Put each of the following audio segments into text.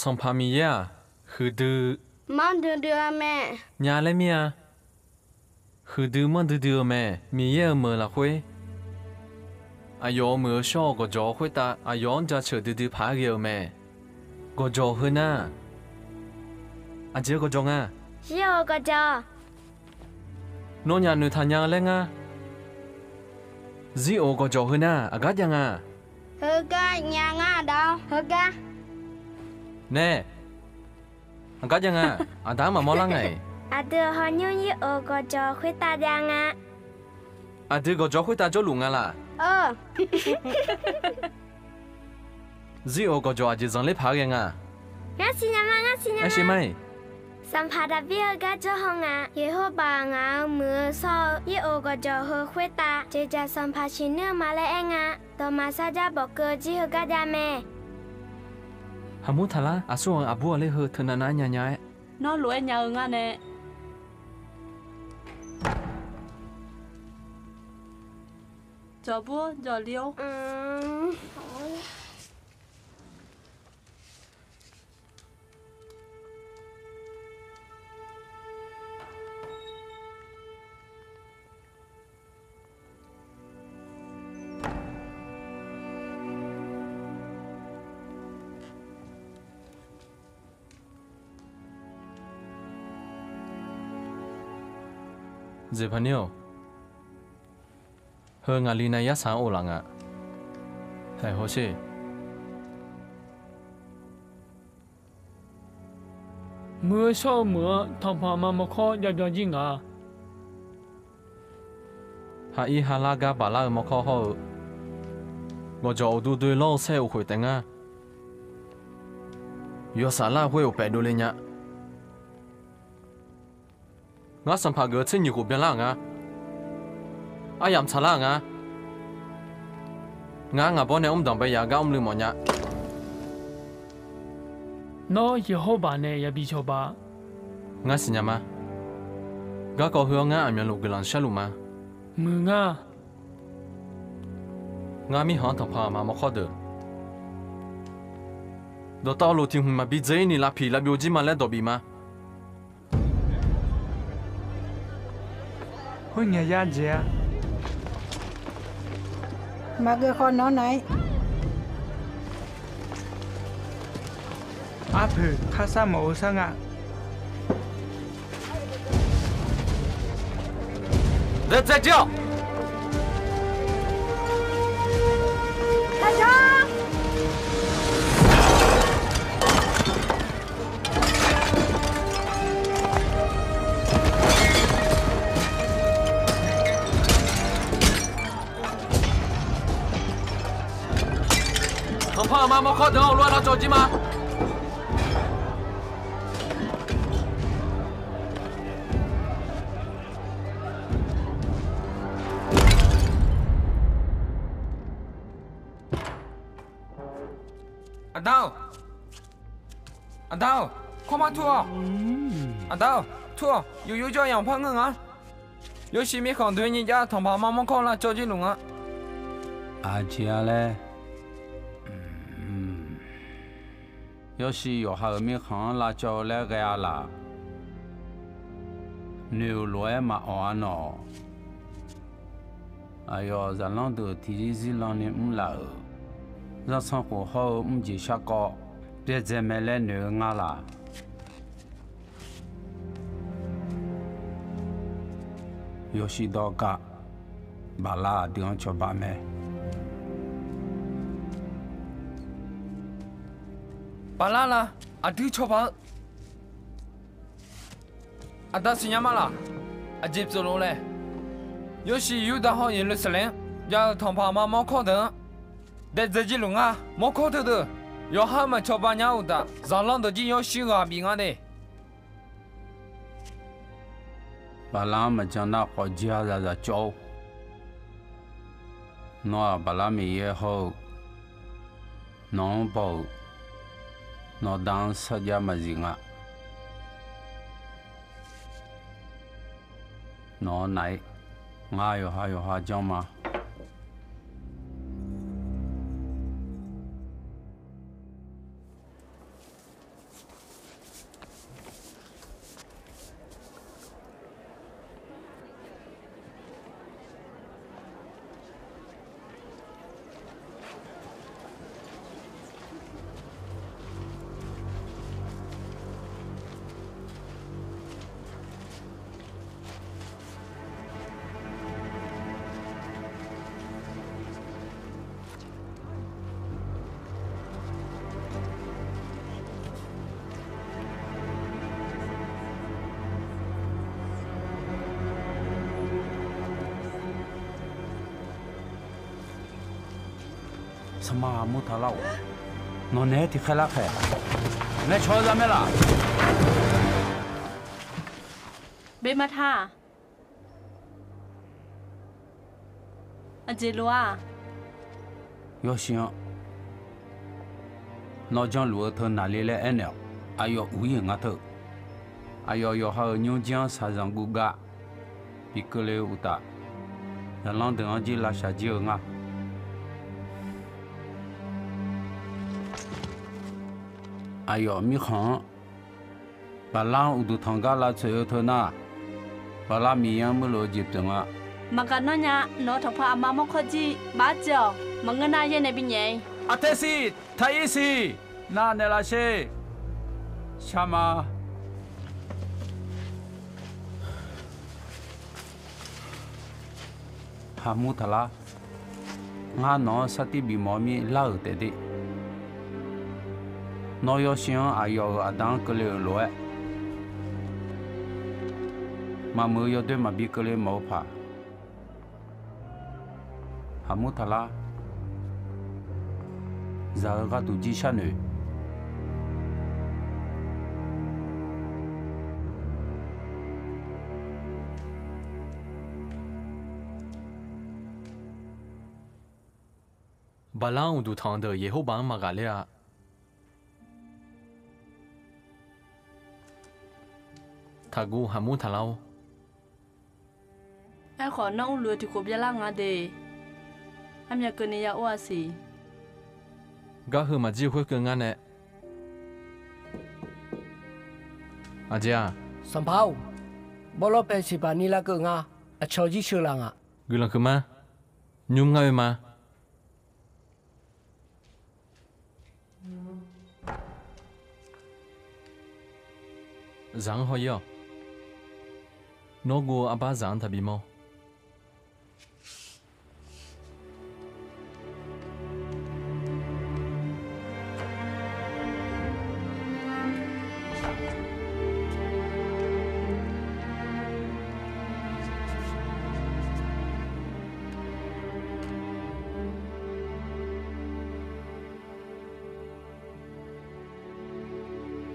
上帕米呀，คือดื้อมันเดือแม่ ญาเลยเมียคือดื้อมันดื้อแม่มีเยอะเมื่อละคุยอายอเมื่อชอก็จอคุยตาอายอนจะเฉิดดื้อพาเกี่ยวแม่ก็จอขึ้นนะอาเจ้าก็จงอ่ะเชี่ยวก็จอโน่นยาหนูทานยังเลยง่ะซีโอก็จอขึ้นนะอากาศยังอ่ะเฮกะยังอ่ะดาวเฮกะแน่อากาศยังอ่ะอาดามามอลังไงอาเดือฮอยุยโอก็จอคุยตายังอ่ะอาเดือก็จอคุยตาจอลุงอ่ะล่ะซีโอก็จออาเจ้าจังเลยพายังอ่ะงั้นสินะมางั้นสินะไอ้ใช่ไหมสัมภาระเบี้ยก็จะห้องอ่ะเยโฮบางอ่ะมือซอเยโอก็จะเฮคุยตาเจจะสัมภาชินเนื้อมาเลยเองอ่ะต่อมาซาจะบอกเกอจีเฮก็จะแม่ฮามุทาลาอาส่วนอาบัวเลยเฮเธอนานาญาญาน้องรวยยังอ่ะเนี่ยจอบัวจอเลี้ยวเจ็บพันเนียวเฮงาลีนายาสาวโอลังอ่ะแต่โฮเช่เมื่อเช้าเมื่อทำพามาขอยากยิงอ่ะฮาอีฮาลากาบาลามาขอเขา我就ดู对老师会等啊有啥啦会有白多的呢我上爬个青泥湖边浪啊อายามชะล่างะงางาบอนเนอมดังไปยากาอมลืมอนยะน้อเยโฮบาเนี่ยอย่าบีชอบงาสิญามากาก็เฮืองาอเมียนลูกลันชะลุมามึงอ่ะงามีหันทพามาขอเดอดอตอลูทิงมาบิเจนี่ลาพีลาบิโอจิมาและดอบีมาหุ่นยาเจียมาเกอคอนน้อไหนอาเผือข้าซ้ำโอซังอ่ะเด็ดเจ้าพามาขอเดี๋ยวล้วนเราจอจิมาอันดาวเข้ามาทัวร์อันดาวทัวร์อยู่ๆจะอย่างพังเงินอ่ะ有时没看对人家同胞妈妈看了着急弄啊阿姐嘞要是有后面看了就那个呀啦，牛肉嘛安喏，哎呦，咱啷都提起啷的唔老，咱生活好唔就下个，别再买来牛鸭啦。要是到家，把拉地方吃饱没？巴拉啦，阿丢吃饱，阿达是伢嘛啦，阿接走路嘞，要是有的好人了是嘞，要同爸妈冇考的，在自己弄啊，冇考的的，要他们吃饱伢的，上浪的就要修啊病啊的。巴拉么讲那好家在教，那巴拉米也好，农包。nó đang sát ra mà gì ngạ nó này ngay ở hai trong mà 什么木头了？侬哪天开了开？来瞧咱们了。 เบมาท่าอาเจลัว 要想，老将路头哪里来按了？还要无影额头，还要好牛将杀上骨架，比个来武大，让浪等上去拉下酒啊！哎呦，米行，把浪乌都汤嘎拉吹后头呢，把拉米样没落接等啊！ มากันน้อยนะน้องถักพามาหมกข้อจีบ้าเจ้ามังเงินนายเย็นในปีนี้ 阿泰西，泰伊西，那那拉些，什么？哈木特拉，我侬啥地比毛咪老得的，侬要想还要阿当个了罗，嘛没要对嘛比个了毛怕。 Hamu thala zaga tu jishanu balang du thang de Yehoba magalea thagu hamu thalao ไอ้ขอน้องเรือที่ขบยาล่างอ่ะเดอามยาเกินในยาอ้วสิ ga hu ma ji hu ke nga ne aja สัมภาวบอลเป็นสิบานีละก็งาอชอจีเชื่อลังอ่ะ gulang ke ma nyum nga ma zang ho yo no go aba zang thabi mo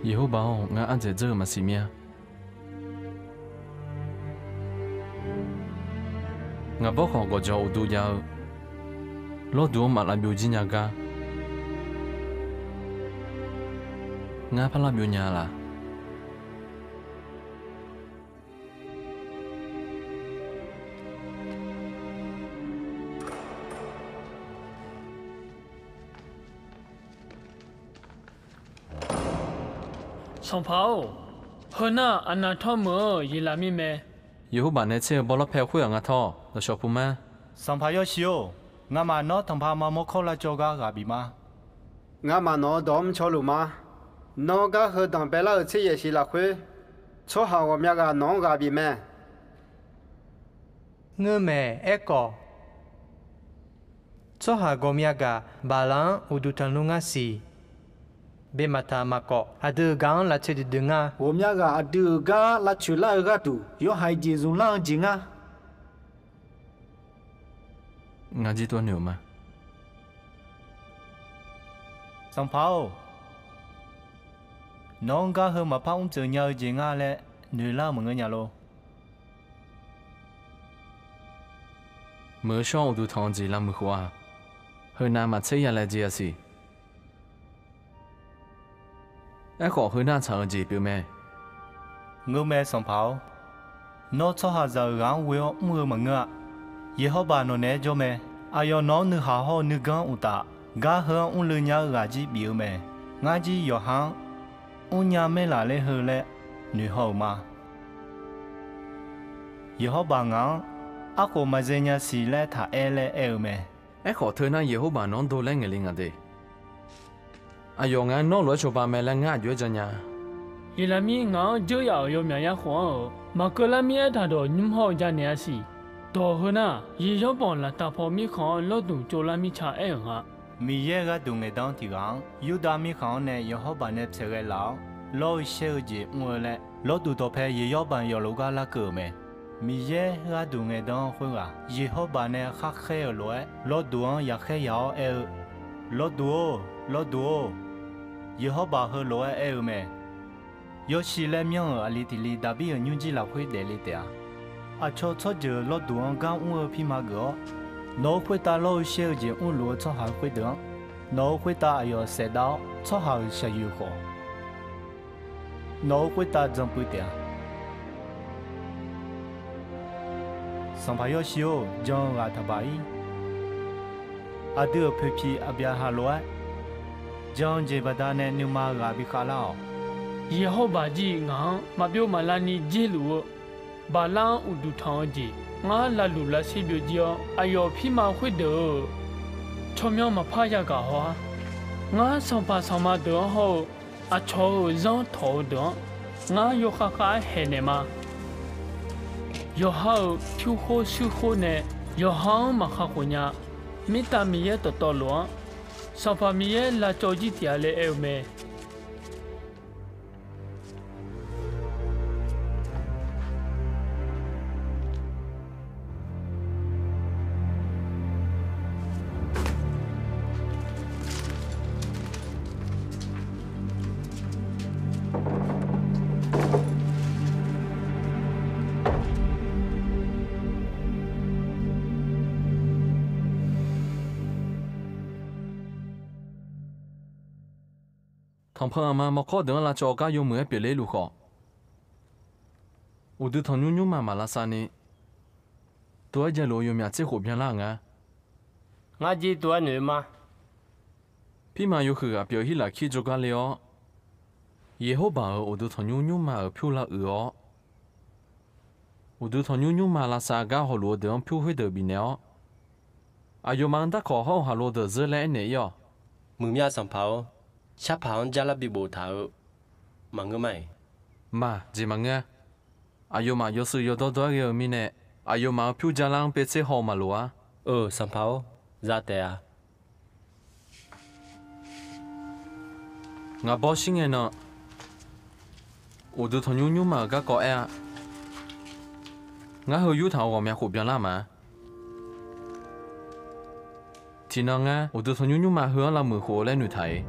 Yehoba nga anje je ma simia nga bo kho go jo du ya lo du ma la byu ji nya ga nga pha la byu nya la Song Pao, Hona anatomo yilami me. Yehoba ne che bo lo phe khu nga tho lo sho pu ma สัมภาระชิโอง่ามาโนทั้งพามาโมเข้าละจอกากาบีมา ငါမနောဒ ோம் ချောလူမနောကဟဒံဘဲလာချေရရှိလာခွေချောဟာဝမြကနောကဘီမဲ ငើแม่เอโกชอหาโกเมียกาบาลังอุดุทันลุงาซีเบมาตามากออะดือกังละเชดิดึงา ဝမြကအတူကလာချူလာကတူယောဟိုင်ဂျီဇုံလာဂျင်ငါ nga ji to nyu ma สัมภาวน้องก็เฮมาพังเจอเงาจริงอ่ะแหละเหนื่อยล่ามึงเงี้ยโล me sho du thang ji la mu khwa he na ma che ya la ji ya si a kho he na chang ji pyu me เงือแม่สัมภาวน้องชอบหาเจอกังเวอมือมึงอ่ะยี่ห้อบานนเนจอแม่อายน้องนึกหาห้อนึกกังอุตากาเฮอุลญากาจีบิวแม่งาจียอหังอุญญาเมลาเลเฮเลนึกหามายี่ห้อบางงังอาโคมาเจญาสีเลถาเอเลเอลแม่ a kho the na Yehoba non do le ngeli nga de ayo nga no lo cho ba me la nga jwe jan nya Yilami nga jo ya yo mya ya khwa. Makalami ta do nyum ho ja ne asi. Do hona yi yo pon la ta pho mi khon lo tu jo la mi cha e nga. มีเยกดูเงดองที่กังยูดามีเขาเนี่ยยอบันเนี่ยเสกเหลาโลเชื่อจีมัวเลยโลดูตัวเพยยอบันยอลูกาละเกิดไหมมีเยกดูเงดองคุยว่ายี่ห้อบันเนี่ยข้าเขี้ยวรวยโลดูอันอยากแค่ยาว lót đùa yêu họ bà hơi lúa eo mẹ yêu xí lẽ miếng ở ali thì li đã bị nhung chỉ là khuấy để li tẻ à cho giờ lót đùa gang uống phi mà gỡ nó khuấy ta lôi xeo chỉ uống lúa cho hàng khuấy đường nó khuấy ta yêu xe đào cho hàng xe yêu khổ nó khuấy ta dòng bưởi tẻ song phải yêu xíu cho gà thà bài à đưa phê phi à bia hà lúa John Jebadane Numa Gabi Khalao. Yehovah ji nga mabyo malani jelu balang udu thangji nga lalu la sibyo jio ayo phima khwede chomyo ma phaya ga ho nga sampa sama de ho a cho zon tho de nga yo kha kha hene ma yo ha phu ho su ho ne yo ha ma kha ko nya mita mi ye to lo sa fa mi ye la cho ji tia le e me thằng phơi mà có đứa là cho cái dùng mưa bị lấy lụt khó. Ủa thằng nhung mà là sao nè? Tôi giờ lôi dùng nhà chế hộp nhà lang à? Ngã gì tôi nữa mà? Khi mà yêu khử à biểu hiện là khi cho cái liệu, ye hộp bảo ủa thằng nhung mà ở phiêu là ủa thằng nhung mà là sao cái họ lúa đường phiêu hơi đỡ bị néo. À yêu mang ta khó họ lúa đỡ dễ lẽ này yo. Mừng nhà sắm pháo. Chắp hỏng ra là bị bổ tháo mà ngơ mày mà gì mà nghe ayo mà yêu sự yêu đó đó cái mi nè ayo mà phiêu gia lang bị xe họ mà lúa sắm pháo ra tè à ngã bỏ xin nghe nè ủa tôi thằng nhung mà cái có e ngã hơi yêu thảo của mẹ khổ bien lắm mà thì nó nghe ủa tôi thằng nhung mà hướng là mưa khổ lên người thầy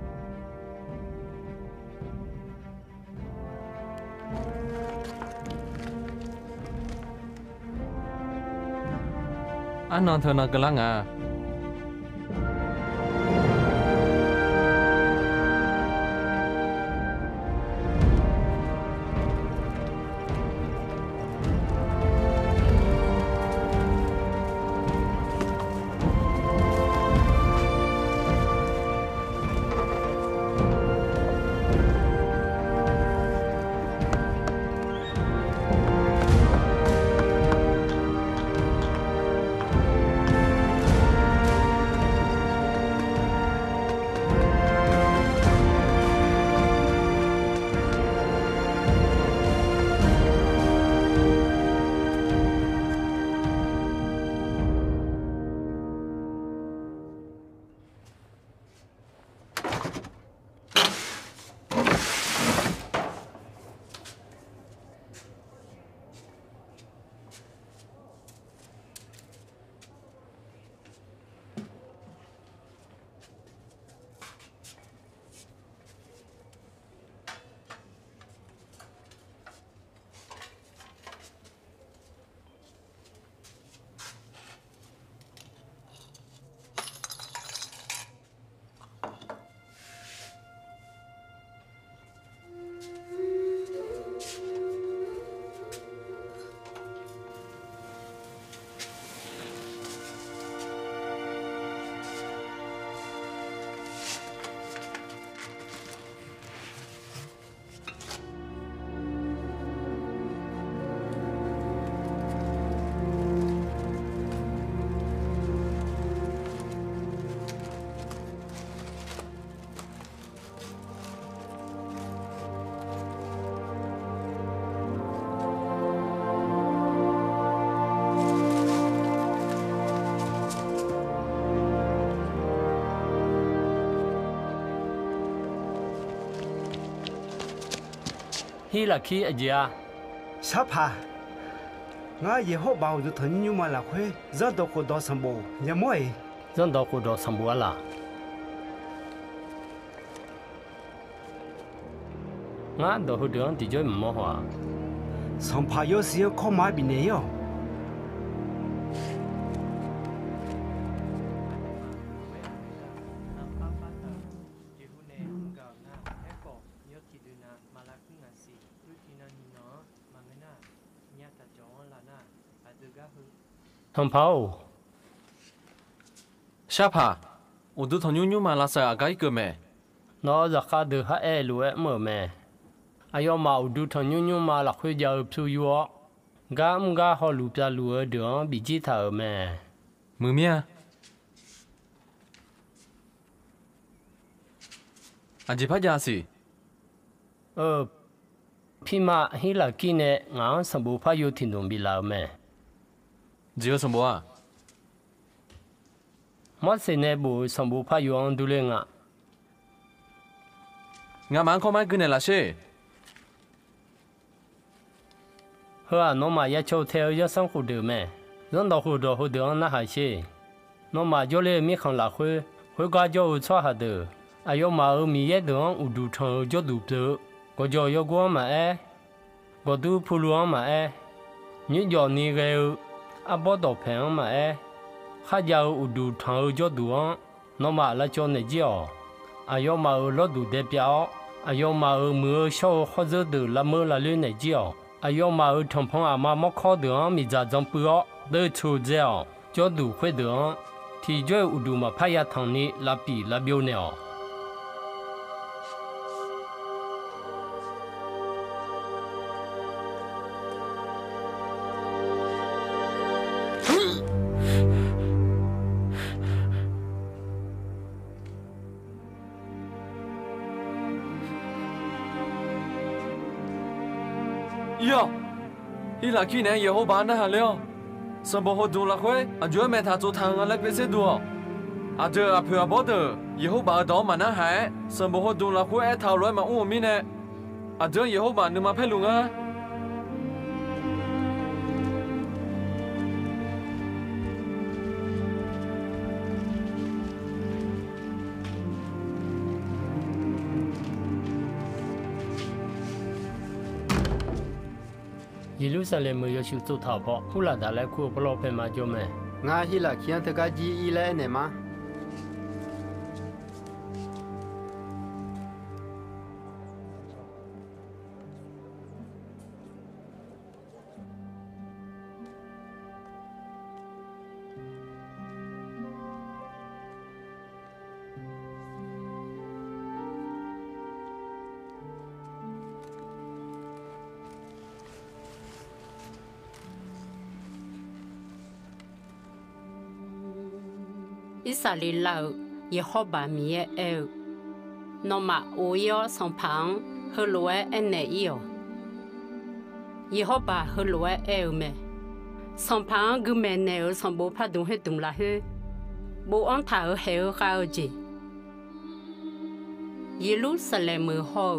anh nói thôi nó cái lăng à hi là khi ở nhà sắp hà ngã ye hộp bảo được thằng nhung mà là khuê rất đâu có đó sắm bồ nhà mỗi dân đó có đó sắm bùa là ngã đồ hụt đường thì chơi mỏ hòa. Sòng phá yếu xíu khó mãi bị nấy yo. Thằng Pháo. Sắp hả? Ủa tôi thằng nhung mà là sao cái cơ mẹ? Nó ra khá được hả e lúa mở mẹ. Ai yo mà ủa thằng nhung mà là khuya giờ psu yo. Gã họ lụp ra lúa đường bị chi thở mẹ. Mưa mía. Anh chỉ phát ra gì? Khi mà hi là kia nè ngã sầm bù phát yêu thiên đồng bị lao mẹ. Chỉ có sầm bù à? Mất xe nè bù sầm bù phát yêu ăn đủ lên ngã. Ngã mang không ai cứ này là gì? Hả nó mà ya châu theo ya sang khu đường mẹ. Dân đầu khu đường nó hay gì? Nó mà cho lên mi không là khuya qua cho cho hạt đường. Ai yo mà ở mi ya đường u đủ thằng cho đủ bự. Có cho yo qua mà có đủ phụ luang mà những giờ này cái bố đồ phèn mà khác giờ u đủ thằng cho đủ nó mà là cho này chứ ai yo mà ở lót đủ đẹp béo ai yo mà ở mưa sau khó giờ được là mưa là lên này chứ ai yo mà ở thằng phong mà móc khó được mi ra trong bữa đợi chú dẻo cho đủ khỏe được thì cho u đủ mà phải ya thằng này là bị là béo nè. Yo, hi là khi này yêu bạn hả leo? Sầm bò hốt đúng là khỏe, anh chưa mẹ thà做糖啊，来别些多。啊这啊陪我的，以后把刀嘛那还，sầm bò hốt đúng là khỏe，讨论嘛我们呢，啊这以后把你嘛陪龙啊。耶路撒冷没有修做淘宝，后来打来库不老偏嘛就没。俺希拉看这个记忆来呢吗？伊萨里老也好把米也熬，那么我要上旁和罗安内伊哦，也好把和罗安熬咩，上旁个咩内上不怕动黑动啦去，不安他和黑和高子，耶路撒冷门好，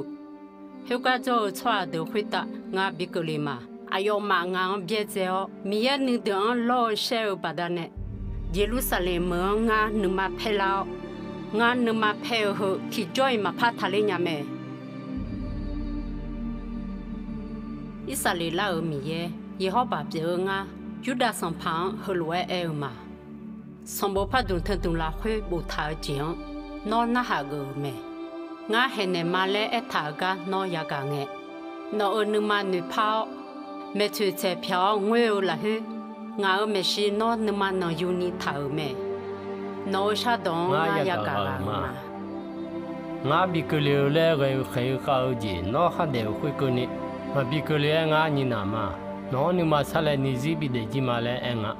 后个做错都会打我比个里嘛，哎呦嘛我别走，米也能等老少把的呢。耶路撒冷门啊，你嘛配了，我你嘛配合，去joy嘛怕他嘞伢咩？以色列拉尔米耶，也好把别人啊，犹大上旁和罗埃尔嘛，上不怕动腾动拉会不他讲，那那下个咩？我还能嘛嘞一他个那也个嘅，那而你嘛女跑，没出彩票我有啦去。ngã mẹ xí nó nằm mà nó uni thảo mẹ nó sao đó ngã ya cả mà ngã bị cái liều lẽ cái khai khao gì nó không đều khui cái này mà bị cái liều ngã như nào mà nó nhưng mà sao lại như gì bị để gì mà lại ngã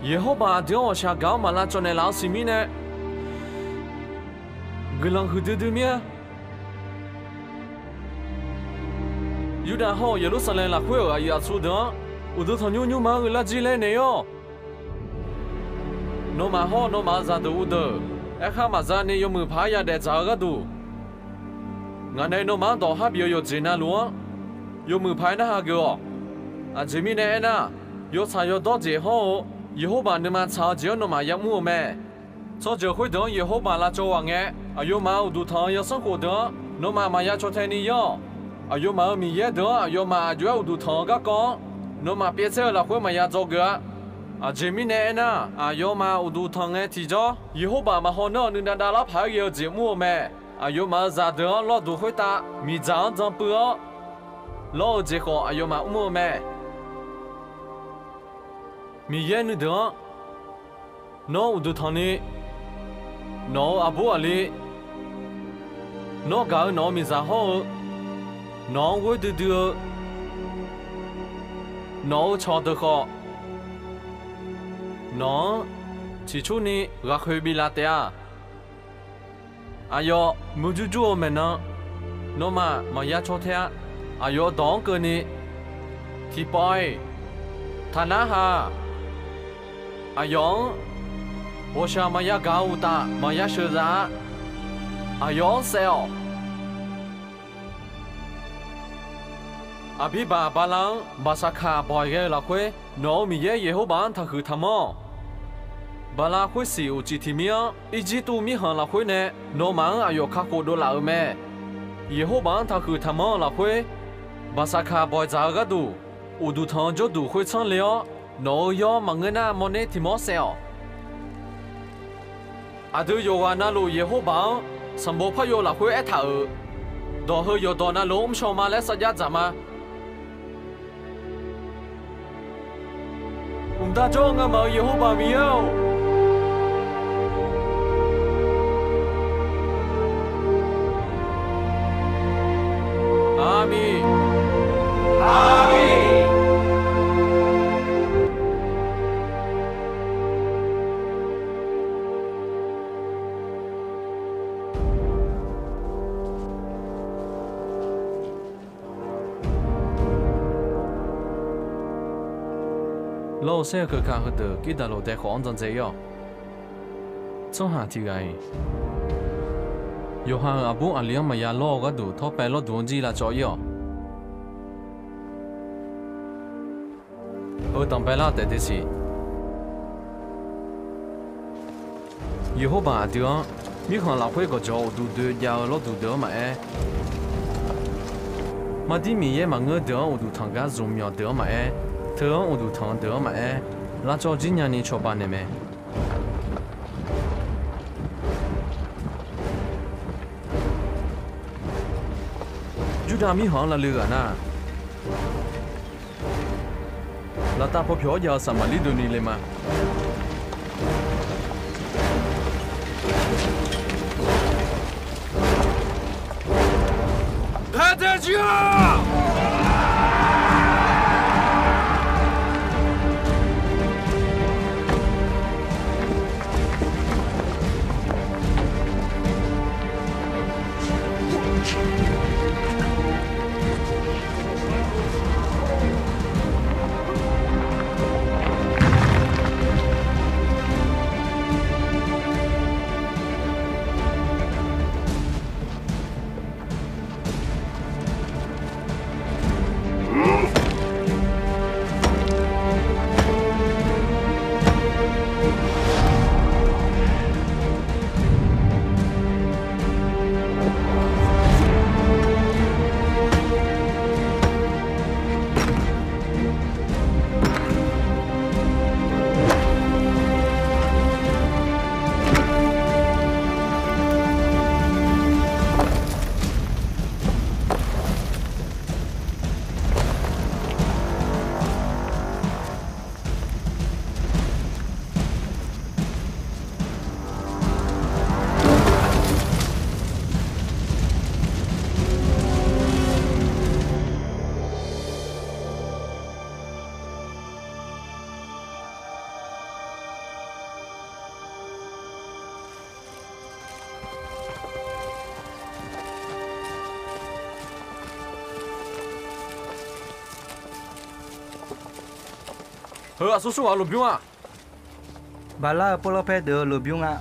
Yehovah dia sha gao mà là cho này lão xí mi nè người lòng hư tư mía Yuda ho Jerusalem là khuya ở nhà su đó, u do thằng nhu mà người là gì lên này yo, nó mà ho nó mà ra đâu đó, em mà ra này yo mưa phá ya để ra cái đâu, ngày này nó mà đào hấp yo gì na luôn, yo mưa phá na ha kêu, à chỉ mi này na, yo sai yo đó gì ho, Yehovah nó mà sao chỉ nó mà yếm mua mẹ, sao giờ khuya đó Yehovah là cho hoàng nghe. 阿哟嘛都汤要生活的，侬嘛嘛要做天你要，阿哟嘛米也的，阿哟嘛就要都汤个讲，侬嘛别车了会嘛要做个。阿这米呢那，阿哟嘛都汤个提着，以后吧嘛好呢，你那达拉拍个节目没？阿哟嘛咋的，老都会打，米长长不？老这个阿哟嘛么没？米也你的，侬都汤呢？侬阿不阿哩？侬搞侬米啥好？侬会的，侬炒得好。侬，起初呢，我会比拉的啊。哎呦，没就做没呢，侬嘛也炒的，哎呦，当个呢，提包，他那哈，哎呦，我想嘛也搞不大，嘛也学啥，哎呦，谁哦？阿比巴巴郎巴萨卡包个拉会，侬米也以后办他去他么？巴拉会是有几天面，一直都米行拉会呢，侬忙阿有卡过多拉咩？以后办他去他么拉会，巴萨卡包咋个都，我都汤就都会成了，侬要忙个那么呢提么少？阿都有话那路以后办，什么朋友拉会爱他儿，到后有到那路唔上马来啥家咋嘛？我们大众啊嘛以后办没有？阿弥，阿弥。老些去看后头，记得路在黄镇这样，从下天个。有行阿布阿娘咪也攞嗰度，拖白攞段子啦左右。我當白啦得的是，以後吧掉，咪看老會個做度度要攞度度嘛誒，嘛啲咪嘢嘛我掉我度堂家做苗掉嘛誒，掉我度堂掉嘛誒，那做今年你做辦的咩？Juda mi hang la lừa na, là ta phải phiếu giờ sắm lý đồ này mà. Thế thế chưa?叔叔啊，路边啊。巴拉波罗佩德路边啊。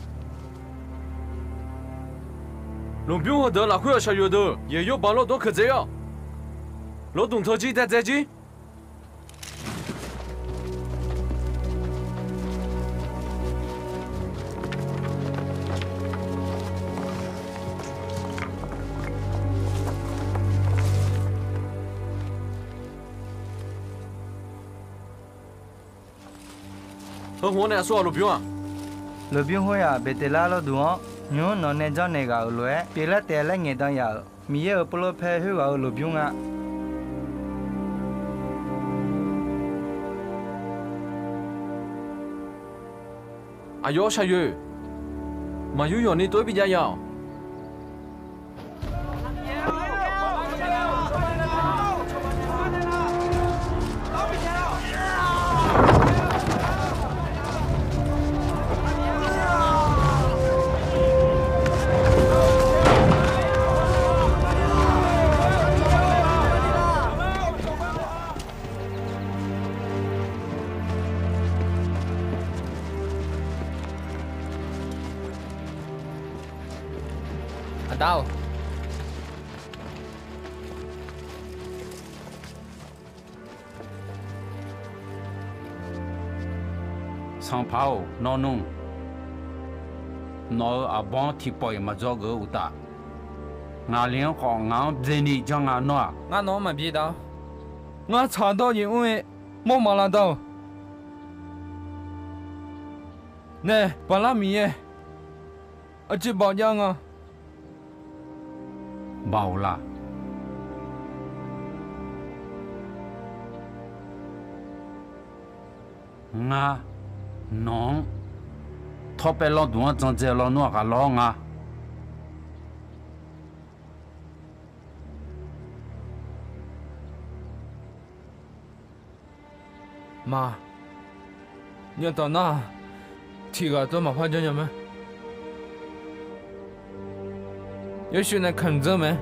路边我得了会小有的，也有把老多可这样。老东头机在这机。和我呢说路边啊，路边会啊，别得拉了多，牛那那家那个路哎，别了得了眼当呀，米也不落拍去个路边啊。阿哟下月，嘛有用你对比较要。到。Song Pao, no no. No abon tipo ma jog uta. Nga liang ko nga zeni jang nga no. Nga no ma bi da. Nga cha do yin wen mo ma la da. Nè, bà la mi ye. Ở chỉ bảo giang à. Bảo là nga non thope lo duan chang je lo no ka lo nga ma nhận tao na thì cả tôi mà phát cho nhau mấy也许呢肯着没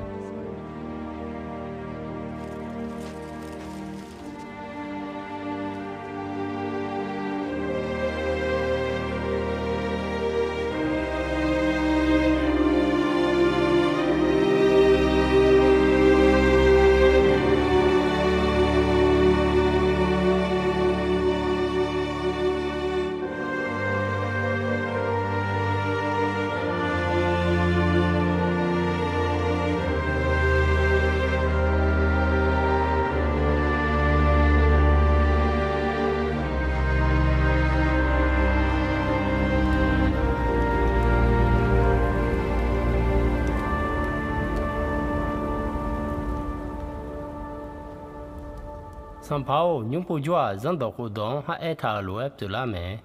Song Pao, những phụ gia dân tộc Hồ Đông hay ai thà lúa từ lá mẹ.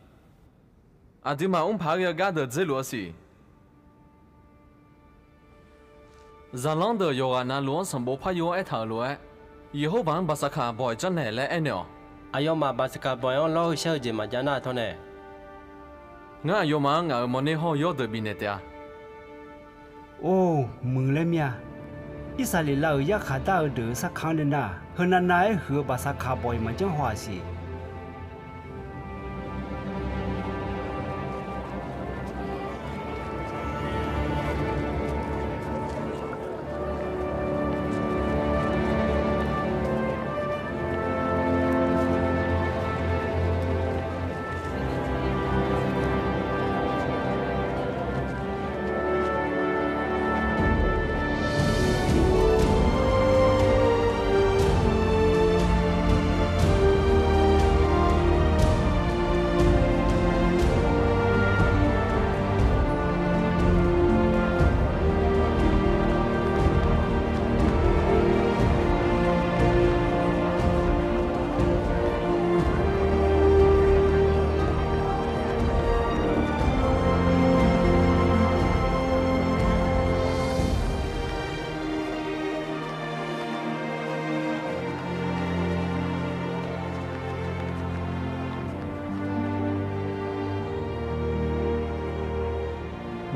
À thì mà ông phá cái gà được dễ lúa gì? Giờ lần đầu yêu anh lúa sắm bộ phá yêu ai thà lúa,以后bạn bà sa khả bồi chân này lại anh nhở. Ayo mà bà sa khả bồi ông lo sao gì mà chán à thôi nè. Ngã yêu mà ngã mà nên họ yêu được bên này à? Ô, mừng lên mía. Israel lao ya khá ta ở đỡ sa khang lên na, hơn năm nay hứa bà sa khả bồi mà chẳng hòa gì.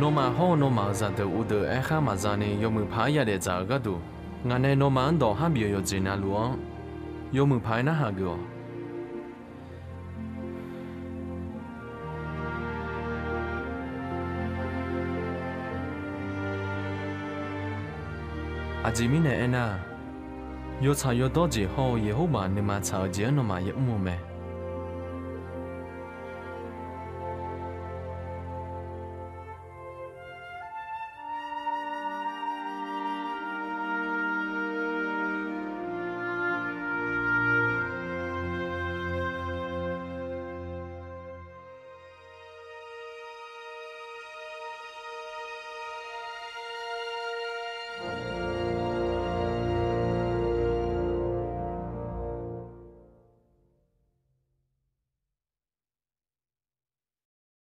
Nó mà họ nó mà ra từ u từ ai khác mà ra này yêu mưu phá ya để trả cái đủ, ngày nay nó mà ăn đồ ham biểu yêu gì na luôn, yêu mưu phá na hà gỡ. À chỉ mình này anh à, yêu trả yêu đó chỉ họ yêu hậu bạn nên mà trả gì nó mà yêu mua mẹ.